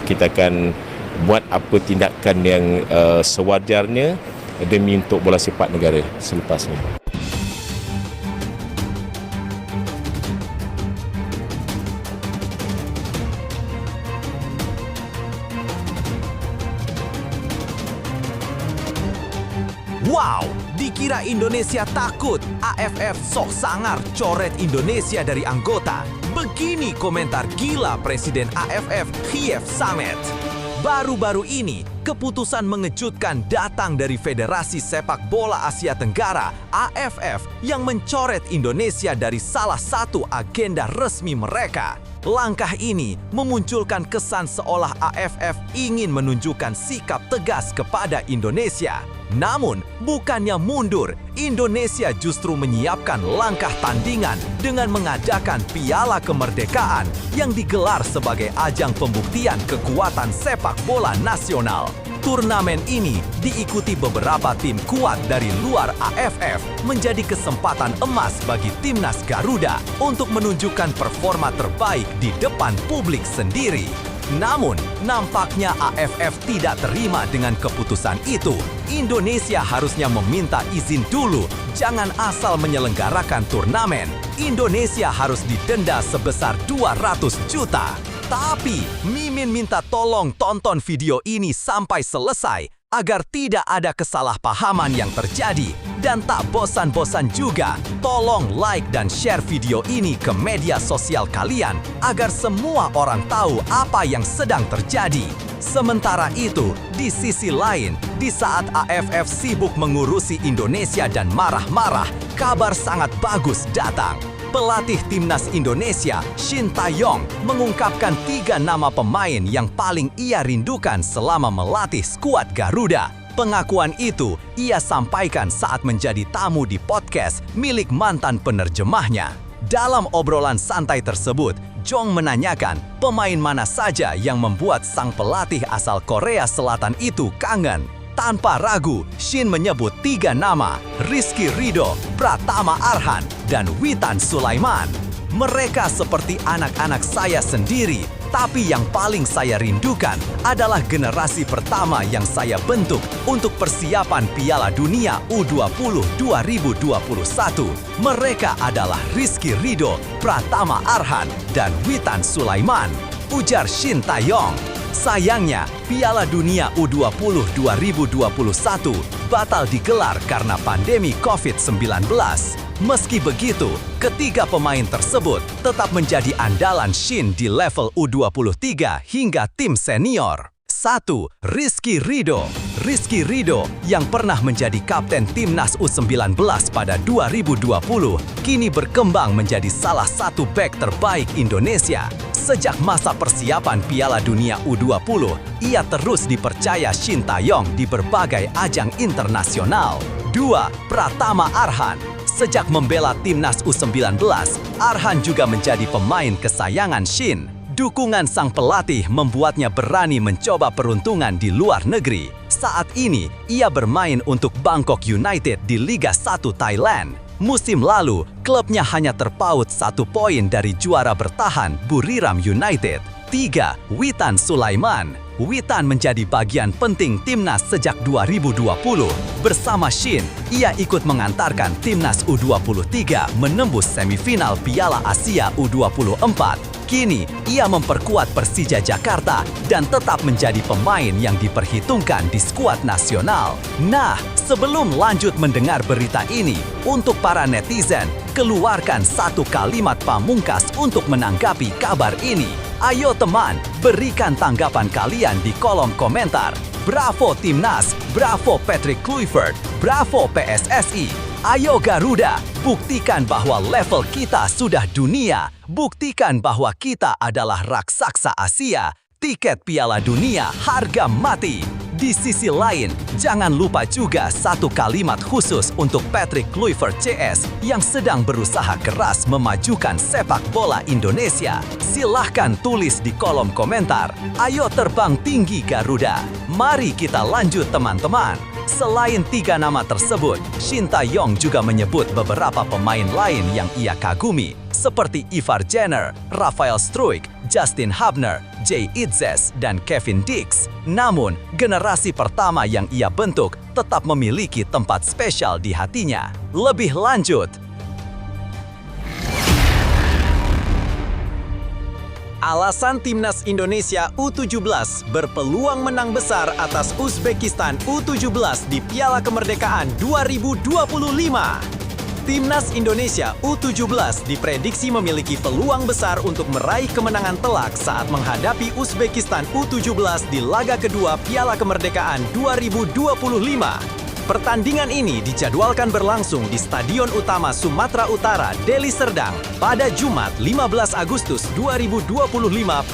kita akan buat apa tindakan yang sewajarnya demi untuk bola sepak negara selepas ini. Wow, dikira Indonesia takut, AFF sok sangar coret Indonesia dari anggota. Begini komentar gila Presiden AFF Khief Samet. Baru-baru ini, keputusan mengejutkan datang dari Federasi Sepak Bola Asia Tenggara (AFF) yang mencoret Indonesia dari salah satu agenda resmi mereka. Langkah ini memunculkan kesan seolah AFF ingin menunjukkan sikap tegas kepada Indonesia. Namun, bukannya mundur, Indonesia justru menyiapkan langkah tandingan dengan mengadakan Piala Kemerdekaan yang digelar sebagai ajang pembuktian kekuatan sepak bola nasional. Turnamen ini diikuti beberapa tim kuat dari luar AFF, menjadi kesempatan emas bagi timnas Garuda untuk menunjukkan performa terbaik di depan publik sendiri. Namun, nampaknya AFF tidak terima dengan keputusan itu. Indonesia harusnya meminta izin dulu, jangan asal menyelenggarakan turnamen. Indonesia harus didenda sebesar 200 juta. Tapi, Mimin minta tolong tonton video ini sampai selesai agar tidak ada kesalahpahaman yang terjadi. Dan tak bosan-bosan juga, tolong like dan share video ini ke media sosial kalian agar semua orang tahu apa yang sedang terjadi. Sementara itu, di sisi lain, di saat AFF sibuk mengurusi Indonesia dan marah-marah, kabar sangat bagus datang. Pelatih timnas Indonesia, Shin Tae-yong, mengungkapkan 3 nama pemain yang paling ia rindukan selama melatih skuad Garuda. Pengakuan itu ia sampaikan saat menjadi tamu di podcast milik mantan penerjemahnya. Dalam obrolan santai tersebut, Jong menanyakan pemain mana saja yang membuat sang pelatih asal Korea Selatan itu kangen. Tanpa ragu, Shin menyebut 3 nama, Rizky Ridho, Pratama Arhan, dan Witan Sulaiman. Mereka seperti anak-anak saya sendiri, tapi yang paling saya rindukan adalah generasi pertama yang saya bentuk untuk persiapan Piala Dunia U20 2021. Mereka adalah Rizky Ridho, Pratama Arhan, dan Witan Sulaiman, ujar Shin Tae-yong. Sayangnya, Piala Dunia U20 2021 batal digelar karena pandemi COVID-19. Meski begitu, ketiga pemain tersebut tetap menjadi andalan Shin di level U23 hingga tim senior. 1. Rizky Ridho. Rizky Ridho yang pernah menjadi kapten timnas U19 pada 2020, kini berkembang menjadi salah satu bek terbaik Indonesia. Sejak masa persiapan Piala Dunia U20, ia terus dipercaya Shin Tae-yong di berbagai ajang internasional. 2. Pratama Arhan. Sejak membela timnas U19, Arhan juga menjadi pemain kesayangan Shin. Dukungan sang pelatih membuatnya berani mencoba peruntungan di luar negeri. Saat ini, ia bermain untuk Bangkok United di Liga 1 Thailand. Musim lalu, klubnya hanya terpaut 1 poin dari juara bertahan Buriram United. 3. Witan Sulaiman. Witan menjadi bagian penting timnas sejak 2020. Bersama Shin, ia ikut mengantarkan timnas U23 menembus semifinal Piala Asia U24. Kini, ia memperkuat Persija Jakarta dan tetap menjadi pemain yang diperhitungkan di skuad nasional. Nah, sebelum lanjut mendengar berita ini, untuk para netizen, keluarkan 1 kalimat pamungkas untuk menanggapi kabar ini. Ayo teman, berikan tanggapan kalian di kolom komentar. Bravo Timnas, bravo Patrick Kluivert, bravo PSSI. Ayo Garuda, buktikan bahwa level kita sudah dunia. Buktikan bahwa kita adalah raksasa Asia. Tiket Piala Dunia harga mati. Di sisi lain, jangan lupa juga 1 kalimat khusus untuk Patrick Kluivert CS yang sedang berusaha keras memajukan sepak bola Indonesia. Silahkan tulis di kolom komentar. Ayo terbang tinggi Garuda. Mari kita lanjut teman-teman. Selain 3 nama tersebut, Shin Tae-yong juga menyebut beberapa pemain lain yang ia kagumi, seperti Ivar Jenner, Rafael Struijk, Justin Hubner, Jay Itzes, dan Kevin Dix. Namun, generasi pertama yang ia bentuk tetap memiliki tempat spesial di hatinya. Lebih lanjut, alasan Timnas Indonesia U17 berpeluang menang besar atas Uzbekistan U17 di Piala Kemerdekaan 2025. Timnas Indonesia U17 diprediksi memiliki peluang besar untuk meraih kemenangan telak saat menghadapi Uzbekistan U17 di laga kedua Piala Kemerdekaan 2025. Pertandingan ini dijadwalkan berlangsung di Stadion Utama Sumatera Utara, Deli Serdang, pada Jumat 15 Agustus 2025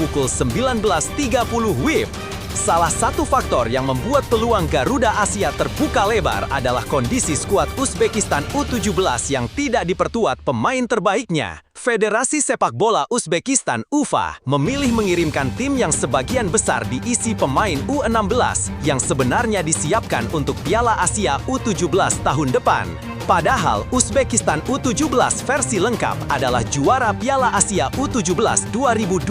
pukul 19.30 WIB. Salah satu faktor yang membuat peluang Garuda Asia terbuka lebar adalah kondisi skuad Uzbekistan U17 yang tidak diperkuat pemain terbaiknya. Federasi Sepak Bola Uzbekistan UFA memilih mengirimkan tim yang sebagian besar diisi pemain U16 yang sebenarnya disiapkan untuk Piala Asia U17 tahun depan. Padahal Uzbekistan U17 versi lengkap adalah juara Piala Asia U17 2025.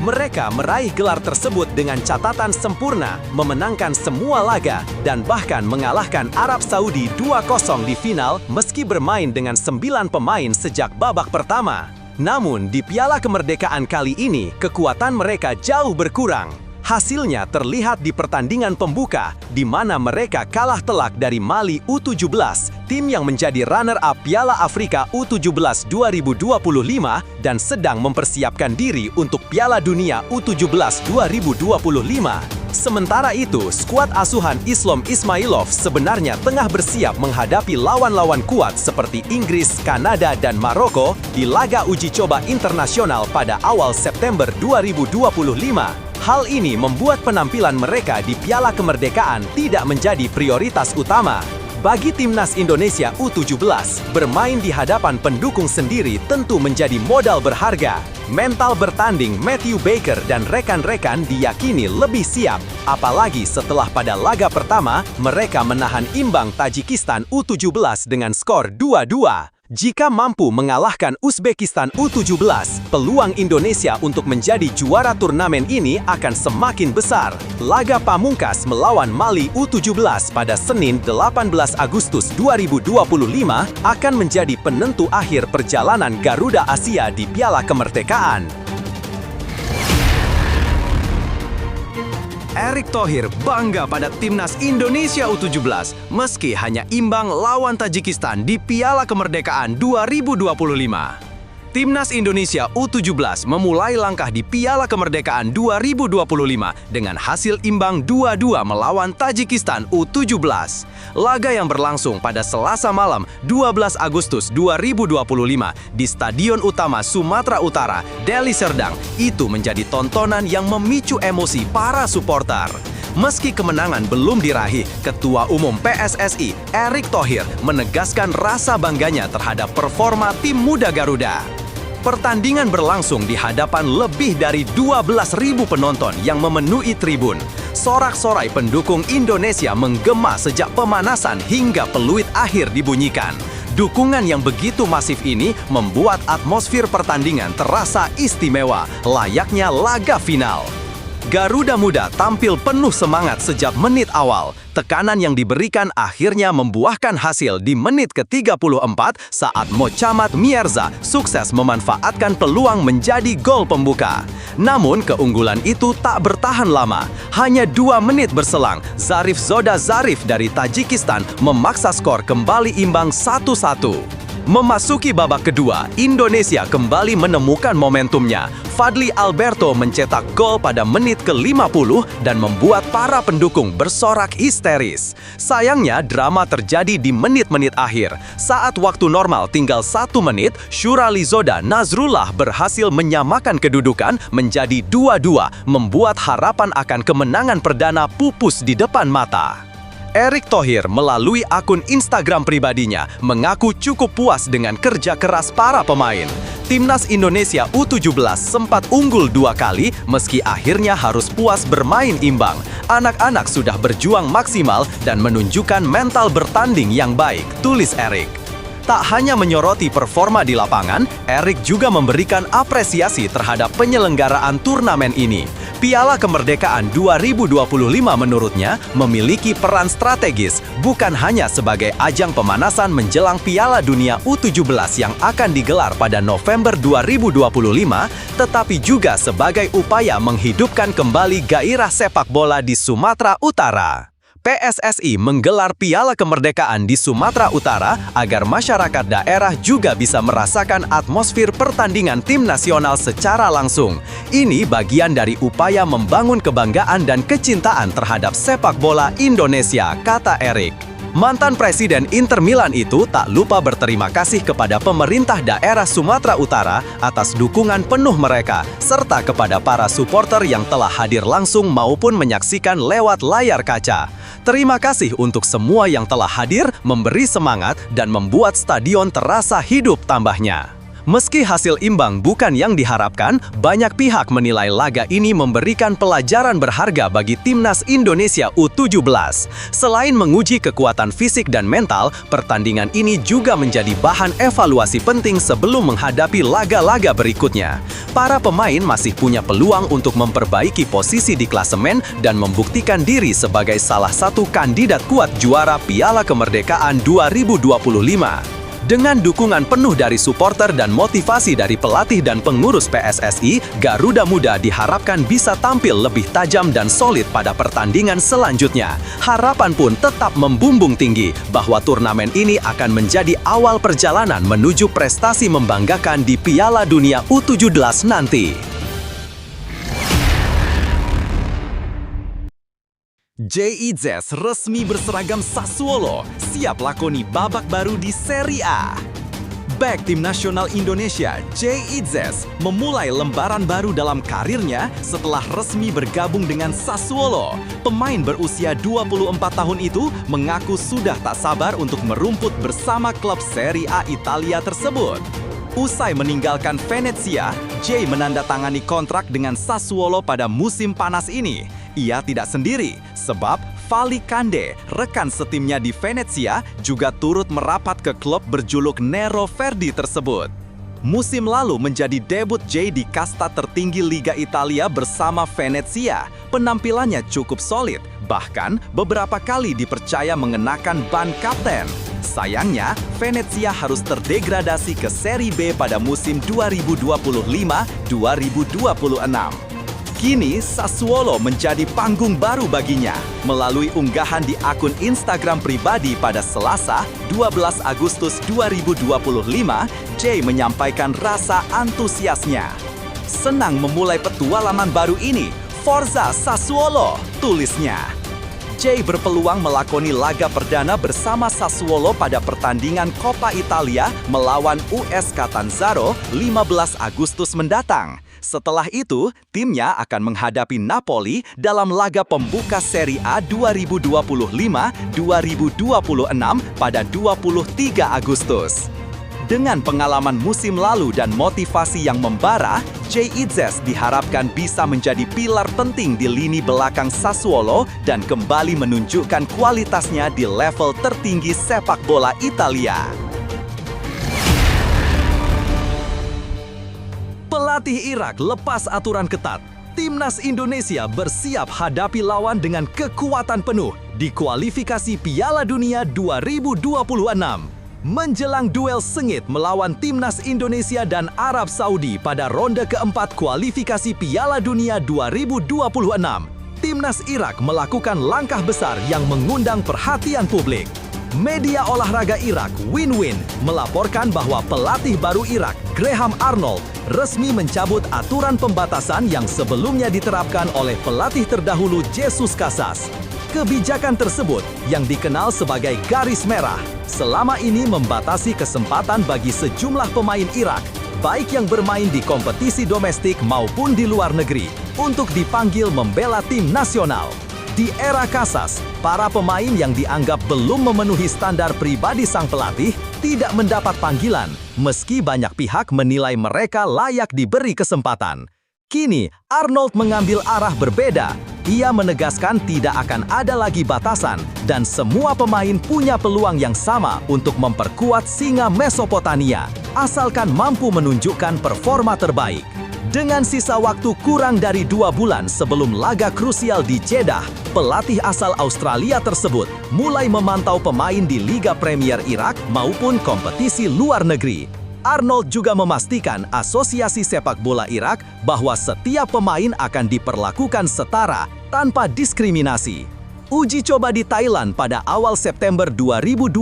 Mereka meraih gelar tersebut dengan catatan sempurna, memenangkan semua laga, dan bahkan mengalahkan Arab Saudi 2-0 di final meski bermain dengan 9 pemain sejak babak pertama. Namun di Piala Kemerdekaan kali ini, kekuatan mereka jauh berkurang. Hasilnya terlihat di pertandingan pembuka, di mana mereka kalah telak dari Mali U17, tim yang menjadi runner-up Piala Afrika U17 2025 dan sedang mempersiapkan diri untuk Piala Dunia U17 2025. Sementara itu, skuad asuhan Islam Ismailov sebenarnya tengah bersiap menghadapi lawan-lawan kuat seperti Inggris, Kanada, dan Maroko di laga uji coba internasional pada awal September 2025. Hal ini membuat penampilan mereka di Piala Kemerdekaan tidak menjadi prioritas utama. Bagi Timnas Indonesia U17, bermain di hadapan pendukung sendiri tentu menjadi modal berharga. Mental bertanding Matthew Baker dan rekan-rekan diyakini lebih siap, apalagi setelah pada laga pertama mereka menahan imbang Tajikistan U17 dengan skor 2-2. Jika mampu mengalahkan Uzbekistan U17, peluang Indonesia untuk menjadi juara turnamen ini akan semakin besar. Laga pamungkas melawan Mali U17 pada Senin 18 Agustus 2025 akan menjadi penentu akhir perjalanan Garuda Asia di Piala Kemerdekaan. Erick Thohir bangga pada Timnas Indonesia U17 meski hanya imbang lawan Tajikistan di Piala Kemerdekaan 2025. Timnas Indonesia U17 memulai langkah di Piala Kemerdekaan 2025 dengan hasil imbang 2-2 melawan Tajikistan U17. Laga yang berlangsung pada Selasa malam 12 Agustus 2025 di Stadion Utama Sumatera Utara, Deli Serdang, itu menjadi tontonan yang memicu emosi para supporter. Meski kemenangan belum diraih, Ketua Umum PSSI, Erick Thohir, menegaskan rasa bangganya terhadap performa tim muda Garuda. Pertandingan berlangsung di hadapan lebih dari 12.000 penonton yang memenuhi tribun. Sorak-sorai pendukung Indonesia menggema sejak pemanasan hingga peluit akhir dibunyikan. Dukungan yang begitu masif ini membuat atmosfer pertandingan terasa istimewa, layaknya laga final. Garuda Muda tampil penuh semangat sejak menit awal. Tekanan yang diberikan akhirnya membuahkan hasil di menit ke-34 saat Mochammad Mierza sukses memanfaatkan peluang menjadi gol pembuka. Namun keunggulan itu tak bertahan lama. Hanya 2 menit berselang, Zarif Zoda Zarif dari Tajikistan memaksa skor kembali imbang 1-1. Memasuki babak kedua, Indonesia kembali menemukan momentumnya. Fadli Alberto mencetak gol pada menit ke-50 dan membuat para pendukung bersorak histeris. Sayangnya, drama terjadi di menit-menit akhir. Saat waktu normal tinggal 1 menit, Syurali Zoda Nazrullah berhasil menyamakan kedudukan menjadi 2-2, membuat harapan akan kemenangan perdana pupus di depan mata. Erick Thohir melalui akun Instagram pribadinya mengaku cukup puas dengan kerja keras para pemain. Timnas Indonesia U17 sempat unggul 2 kali meski akhirnya harus puas bermain imbang. Anak-anak sudah berjuang maksimal dan menunjukkan mental bertanding yang baik, tulis Erick. Tak hanya menyoroti performa di lapangan, Erik juga memberikan apresiasi terhadap penyelenggaraan turnamen ini. Piala Kemerdekaan 2025 menurutnya memiliki peran strategis, bukan hanya sebagai ajang pemanasan menjelang Piala Dunia U17 yang akan digelar pada November 2025, tetapi juga sebagai upaya menghidupkan kembali gairah sepak bola di Sumatera Utara. PSSI menggelar Piala Kemerdekaan di Sumatera Utara agar masyarakat daerah juga bisa merasakan atmosfer pertandingan tim nasional secara langsung. Ini bagian dari upaya membangun kebanggaan dan kecintaan terhadap sepak bola Indonesia, kata Erik. Mantan Presiden Inter Milan itu tak lupa berterima kasih kepada pemerintah daerah Sumatera Utara atas dukungan penuh mereka, serta kepada para supporter yang telah hadir langsung maupun menyaksikan lewat layar kaca. Terima kasih untuk semua yang telah hadir, memberi semangat, dan membuat stadion terasa hidup, tambahnya. Meski hasil imbang bukan yang diharapkan, banyak pihak menilai laga ini memberikan pelajaran berharga bagi timnas Indonesia U17. Selain menguji kekuatan fisik dan mental, pertandingan ini juga menjadi bahan evaluasi penting sebelum menghadapi laga-laga berikutnya. Para pemain masih punya peluang untuk memperbaiki posisi di klasemen dan membuktikan diri sebagai salah satu kandidat kuat juara Piala Kemerdekaan 2025. Dengan dukungan penuh dari supporter dan motivasi dari pelatih dan pengurus PSSI, Garuda Muda diharapkan bisa tampil lebih tajam dan solid pada pertandingan selanjutnya. Harapan pun tetap membumbung tinggi bahwa turnamen ini akan menjadi awal perjalanan menuju prestasi membanggakan di Piala Dunia U17 nanti. JIZES resmi berseragam Sassuolo, siap lakoni babak baru di Serie A. Bek tim nasional Indonesia, JIZES, memulai lembaran baru dalam karirnya setelah resmi bergabung dengan Sassuolo. Pemain berusia 24 tahun itu mengaku sudah tak sabar untuk merumput bersama klub Serie A Italia tersebut. Usai meninggalkan Venezia, Jay menandatangani kontrak dengan Sassuolo pada musim panas ini. Ia tidak sendiri, sebab Fali Kande, rekan setimnya di Venezia, juga turut merapat ke klub berjuluk Nero Verdi tersebut. Musim lalu menjadi debut Jay di kasta tertinggi Liga Italia bersama Venezia. Penampilannya cukup solid, bahkan beberapa kali dipercaya mengenakan ban kapten. Sayangnya, Venezia harus terdegradasi ke Serie B pada musim 2025-2026. Kini, Sassuolo menjadi panggung baru baginya. Melalui unggahan di akun Instagram pribadi pada Selasa, 12 Agustus 2025, Jay menyampaikan rasa antusiasnya. Senang memulai petualangan baru ini, Forza Sassuolo, tulisnya. Jay berpeluang melakoni laga perdana bersama Sassuolo pada pertandingan Coppa Italia melawan US Catanzaro 15 Agustus mendatang. Setelah itu, timnya akan menghadapi Napoli dalam laga pembuka Serie A 2025-2026 pada 23 Agustus. Dengan pengalaman musim lalu dan motivasi yang membara, JIZES diharapkan bisa menjadi pilar penting di lini belakang Sassuolo dan kembali menunjukkan kualitasnya di level tertinggi sepak bola Italia. Pelatih Irak lepas aturan ketat. Timnas Indonesia bersiap hadapi lawan dengan kekuatan penuh di kualifikasi Piala Dunia 2026. Menjelang duel sengit melawan Timnas Indonesia dan Arab Saudi pada ronde keempat kualifikasi Piala Dunia 2026, Timnas Irak melakukan langkah besar yang mengundang perhatian publik. Media olahraga Irak, Win-Win, melaporkan bahwa pelatih baru Irak, Graham Arnold, resmi mencabut aturan pembatasan yang sebelumnya diterapkan oleh pelatih terdahulu Jesus Casas. Kebijakan tersebut, yang dikenal sebagai garis merah, selama ini membatasi kesempatan bagi sejumlah pemain Irak, baik yang bermain di kompetisi domestik maupun di luar negeri, untuk dipanggil membela tim nasional. Di era Casas, para pemain yang dianggap belum memenuhi standar pribadi sang pelatih tidak mendapat panggilan, meski banyak pihak menilai mereka layak diberi kesempatan. Kini, Arnold mengambil arah berbeda. Ia menegaskan tidak akan ada lagi batasan dan semua pemain punya peluang yang sama untuk memperkuat Singa Mesopotamia, asalkan mampu menunjukkan performa terbaik. Dengan sisa waktu kurang dari 2 bulan sebelum laga krusial di Jeddah, pelatih asal Australia tersebut mulai memantau pemain di Liga Premier Irak maupun kompetisi luar negeri. Arnold juga memastikan Asosiasi Sepak Bola Irak bahwa setiap pemain akan diperlakukan setara tanpa diskriminasi. Uji coba di Thailand pada awal September 2025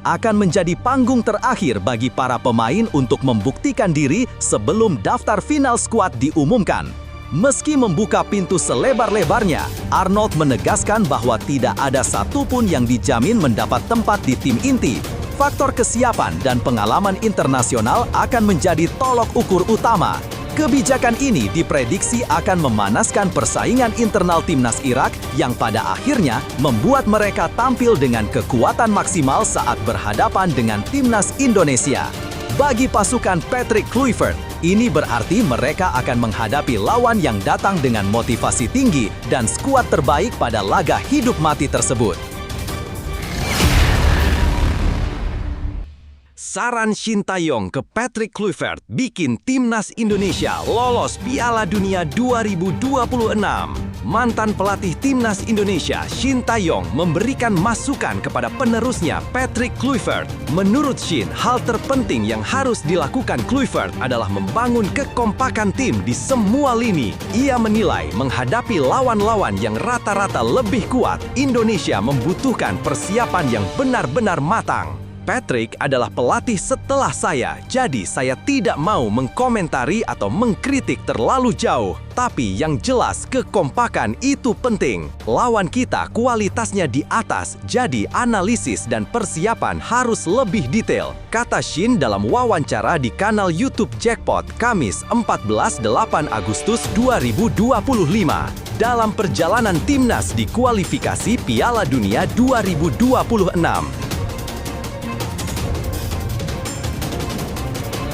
akan menjadi panggung terakhir bagi para pemain untuk membuktikan diri sebelum daftar final skuad diumumkan. Meski membuka pintu selebar-lebarnya, Arnold menegaskan bahwa tidak ada satupun yang dijamin mendapat tempat di tim inti. Faktor kesiapan dan pengalaman internasional akan menjadi tolok ukur utama. Kebijakan ini diprediksi akan memanaskan persaingan internal timnas Irak yang pada akhirnya membuat mereka tampil dengan kekuatan maksimal saat berhadapan dengan timnas Indonesia. Bagi pasukan Patrick Kluivert, ini berarti mereka akan menghadapi lawan yang datang dengan motivasi tinggi dan skuad terbaik pada laga hidup mati tersebut. Saran Shin Tae-yong ke Patrick Kluivert bikin timnas Indonesia lolos Piala Dunia 2026. Mantan pelatih timnas Indonesia Shin Tae-yong memberikan masukan kepada penerusnya Patrick Kluivert. Menurut Shin, hal terpenting yang harus dilakukan Kluivert adalah membangun kekompakan tim di semua lini. Ia menilai menghadapi lawan-lawan yang rata-rata lebih kuat, Indonesia membutuhkan persiapan yang benar-benar matang. Patrick adalah pelatih setelah saya, jadi saya tidak mau mengkomentari atau mengkritik terlalu jauh. Tapi yang jelas kekompakan itu penting. Lawan kita kualitasnya di atas, jadi analisis dan persiapan harus lebih detail, kata Shin dalam wawancara di kanal YouTube Jackpot Kamis 14-8 Agustus 2025. Dalam perjalanan timnas di kualifikasi Piala Dunia 2026.